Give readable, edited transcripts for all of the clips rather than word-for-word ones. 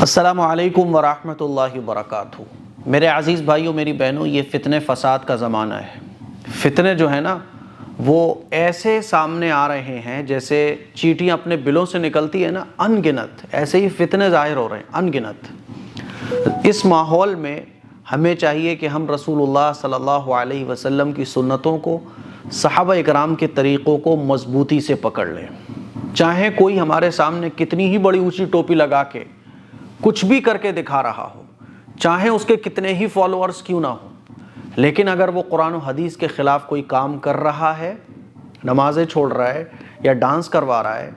السلام علیکم ورحمۃ اللہ وبرکاتہ۔ میرے عزیز بھائیوں، میری بہنوں، یہ فتنے فساد کا زمانہ ہے۔ فتنے جو ہیں نا وہ ایسے سامنے آ رہے ہیں جیسے چیٹیاں اپنے بلوں سے نکلتی ہیں نا، ان گنت ایسے ہی فتنے ظاہر ہو رہے ہیں، ان گنت۔ اس ماحول میں ہمیں چاہیے کہ ہم رسول اللہ صلی اللہ علیہ وسلم کی سنتوں کو، صحابہ اکرام کے طریقوں کو مضبوطی سے پکڑ لیں۔ چاہے کوئی ہمارے سامنے کتنی ہی بڑی اونچی ٹوپی لگا کے کچھ بھی کر کے دکھا رہا ہو، چاہے اس کے کتنے ہی فالوورز کیوں نہ ہوں، لیکن اگر وہ قرآن و حدیث کے خلاف کوئی کام کر رہا ہے، نمازیں چھوڑ رہا ہے یا ڈانس کروا رہا ہے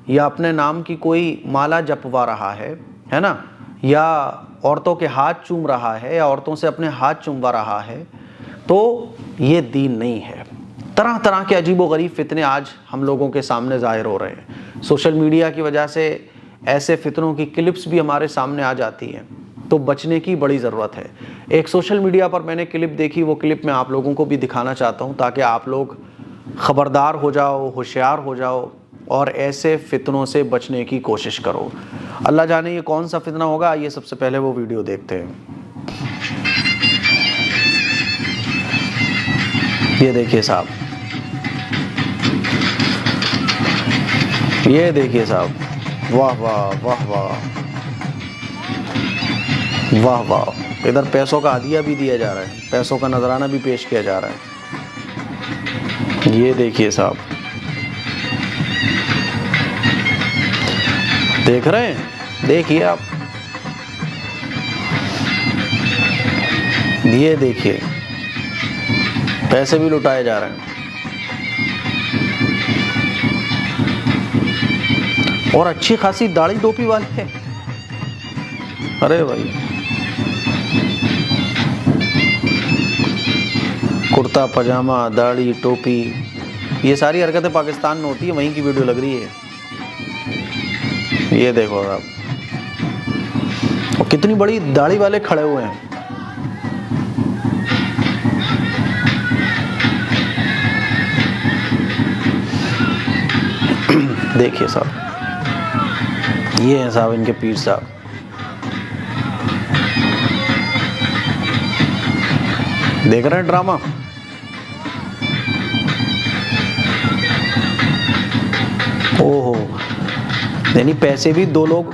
یا اپنے نام کی کوئی مالا جپوا رہا ہے نا، یا عورتوں کے ہاتھ چوم رہا ہے یا عورتوں سے اپنے ہاتھ چوموا رہا ہے، تو یہ دین نہیں ہے۔ طرح طرح کے عجیب و غریب فتنے آج ہم لوگوں کے سامنے ظاہر ہو رہے ہیں۔ سوشل میڈیا کی وجہ سے ایسے فتنوں کی کلپس بھی ہمارے سامنے آ جاتی ہیں، تو بچنے کی بڑی ضرورت ہے۔ ایک سوشل میڈیا پر میں نے کلپ دیکھی، وہ کلپ میں آپ لوگوں کو بھی دکھانا چاہتا ہوں تاکہ آپ لوگ خبردار ہو جاؤ، ہوشیار ہو جاؤ اور ایسے فتنوں سے بچنے کی کوشش کرو۔ اللہ جانے یہ کون سا فتنہ ہوگا، یہ سب سے پہلے وہ ویڈیو دیکھتے ہیں۔ یہ دیکھیے صاحب، یہ دیکھیے صاحب، واہ واہ واہ واہ واہ واہ، ادھر پیسوں کا ہدیہ بھی دیا جا رہا ہے، پیسوں کا نذرانہ بھی پیش کیا جا رہا ہے۔ یہ دیکھیے صاحب، دیکھ رہے ہیں، دیکھیے آپ، یہ دیکھیے پیسے بھی لٹائے جا رہے ہیں، اور اچھی خاصی داڑھی ٹوپی والے ہیں۔ ارے بھائی، کرتا پاجامہ، داڑھی، ٹوپی، یہ ساری حرکتیں پاکستان میں ہوتی ہے، وہیں کی ویڈیو لگ رہی ہے۔ یہ دیکھو آپ، اور کتنی بڑی داڑھی والے کھڑے ہوئے ہیں۔ دیکھیے صاحب، یہ ہیں صاحب ان کے پیر صاحب۔ دیکھ رہے ہیں ڈرامہ؟ اوہو، یعنی پیسے بھی دو لوگ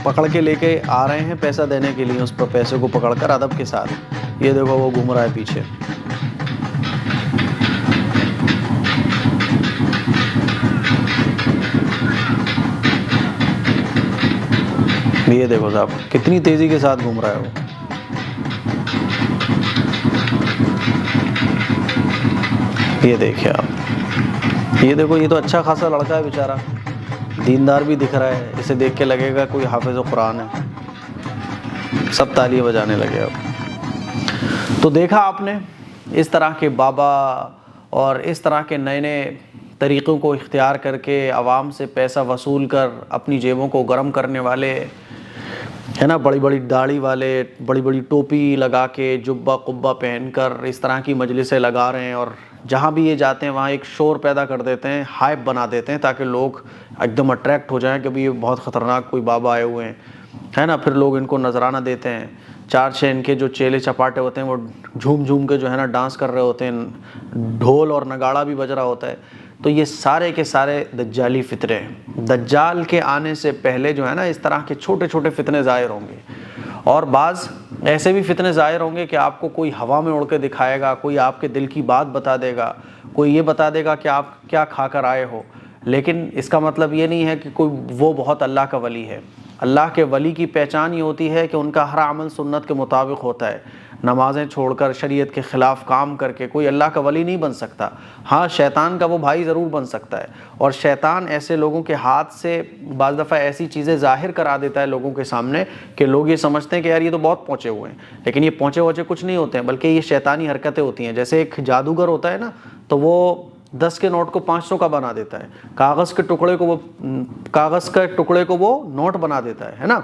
پکڑ کے لے کے آ رہے ہیں پیسہ دینے کے لیے، اس پر پیسے کو پکڑ کر ادب کے ساتھ۔ یہ دیکھو وہ گھوم رہا ہے پیچھے۔ یہ دیکھو صاحب کتنی تیزی کے ساتھ گھوم رہا ہے وہ۔ یہ دیکھیں آپ، یہ دیکھو، یہ تو اچھا خاصا لڑکا ہے بیچارہ، دیندار بھی دکھ رہا ہے، اسے دیکھ کے لگے گا کوئی حافظ قرآن ہے۔ سب تالیاں بجانے لگے اب۔ تو دیکھا آپ نے اس طرح کے بابا اور اس طرح کے نئے نئے طریقوں کو اختیار کر کے عوام سے پیسہ وصول کر اپنی جیبوں کو گرم کرنے والے، ہے نا، بڑی بڑی داڑھی والے، بڑی بڑی ٹوپی لگا کے، جبہ قبہ پہن کر اس طرح کی مجلسیں لگا رہے ہیں، اور جہاں بھی یہ جاتے ہیں وہاں ایک شور پیدا کر دیتے ہیں، ہائپ بنا دیتے ہیں تاکہ لوگ ایک دم اٹریکٹ ہو جائیں کہ بھی یہ بہت خطرناک کوئی بابا آئے ہوئے ہیں، ہے نا۔ پھر لوگ ان کو نذرانہ دیتے ہیں، چار چھ ان کے جو چیلے چپاٹے ہوتے ہیں وہ جھوم جھوم کے جو ہے نا ڈانس کر رہے ہوتے ہیں، ڈھول اور نگاڑا بھی بج رہا ہوتا ہے۔ تو یہ سارے کے سارے دجالی فتنے ہیں۔ دجال کے آنے سے پہلے جو ہے نا اس طرح کے چھوٹے چھوٹے فتنے ظاہر ہوں گے، اور بعض ایسے بھی فتنے ظاہر ہوں گے کہ آپ کو کوئی ہوا میں اڑ کے دکھائے گا، کوئی آپ کے دل کی بات بتا دے گا، کوئی یہ بتا دے گا کہ آپ کیا کھا کر آئے ہو، لیکن اس کا مطلب یہ نہیں ہے کہ کوئی وہ بہت اللہ کا ولی ہے۔ اللہ کے ولی کی پہچان یہ ہوتی ہے کہ ان کا ہر عمل سنت کے مطابق ہوتا ہے۔ نمازیں چھوڑ کر، شریعت کے خلاف کام کر کے کوئی اللہ کا ولی نہیں بن سکتا۔ ہاں، شیطان کا وہ بھائی ضرور بن سکتا ہے، اور شیطان ایسے لوگوں کے ہاتھ سے بعض دفعہ ایسی چیزیں ظاہر کرا دیتا ہے لوگوں کے سامنے کہ لوگ یہ سمجھتے ہیں کہ یار یہ تو بہت پہنچے ہوئے ہیں، لیکن یہ پہنچے ہوچے کچھ نہیں ہوتے ہیں، بلکہ یہ شیطانی حرکتیں ہوتی ہیں۔ جیسے ایک جادوگر ہوتا ہے نا، تو وہ 10 کے نوٹ کو 500 کا بنا دیتا ہے، کاغذ کے ٹکڑے کو وہ نوٹ بنا دیتا ہے نا،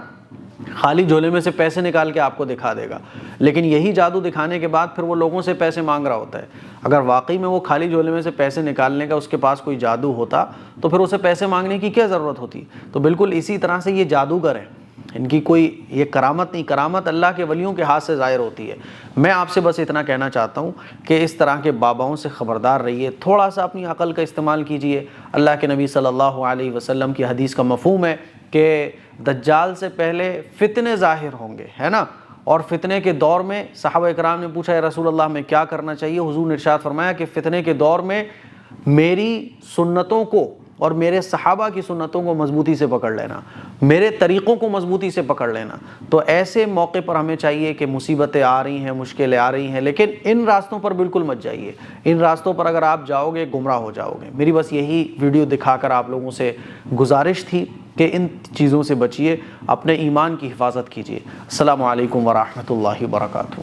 خالی جھولے میں سے پیسے نکال کے آپ کو دکھا دے گا، لیکن یہی جادو دکھانے کے بعد پھر وہ لوگوں سے پیسے مانگ رہا ہوتا ہے۔ اگر واقعی میں وہ خالی جھولے میں سے پیسے نکالنے کا اس کے پاس کوئی جادو ہوتا تو پھر اسے پیسے مانگنے کی کیا ضرورت ہوتی؟ تو بالکل اسی طرح سے یہ جادوگر ہیں، ان کی کوئی یہ کرامت نہیں، کرامت اللہ کے ولیوں کے ہاتھ سے ظاہر ہوتی ہے۔ میں آپ سے بس اتنا کہنا چاہتا ہوں کہ اس طرح کے باباؤں سے خبردار رہیے، تھوڑا سا اپنی عقل کا استعمال کیجئے۔ اللہ کے نبی صلی اللہ علیہ وسلم کی حدیث کا مفہوم ہے کہ دجال سے پہلے فتنے ظاہر ہوں گے، ہے نا، اور فتنے کے دور میں صحابہ اکرام نے پوچھا یا رسول اللہ ہمیں کیا کرنا چاہیے؟ حضور نے ارشاد فرمایا کہ فتنے کے دور میں میری سنتوں کو اور میرے صحابہ کی سنتوں کو مضبوطی سے پکڑ لینا، میرے طریقوں کو مضبوطی سے پکڑ لینا۔ تو ایسے موقع پر ہمیں چاہیے کہ مصیبتیں آ رہی ہیں، مشکلیں آ رہی ہیں، لیکن ان راستوں پر بالکل مت جائیے۔ ان راستوں پر اگر آپ جاؤ گے گمراہ ہو جاؤ گے۔ میری بس یہی ویڈیو دکھا کر آپ لوگوں سے گزارش تھی کہ ان چیزوں سے بچیے، اپنے ایمان کی حفاظت کیجیے۔ السلام علیکم ورحمۃ اللہ وبرکاتہ۔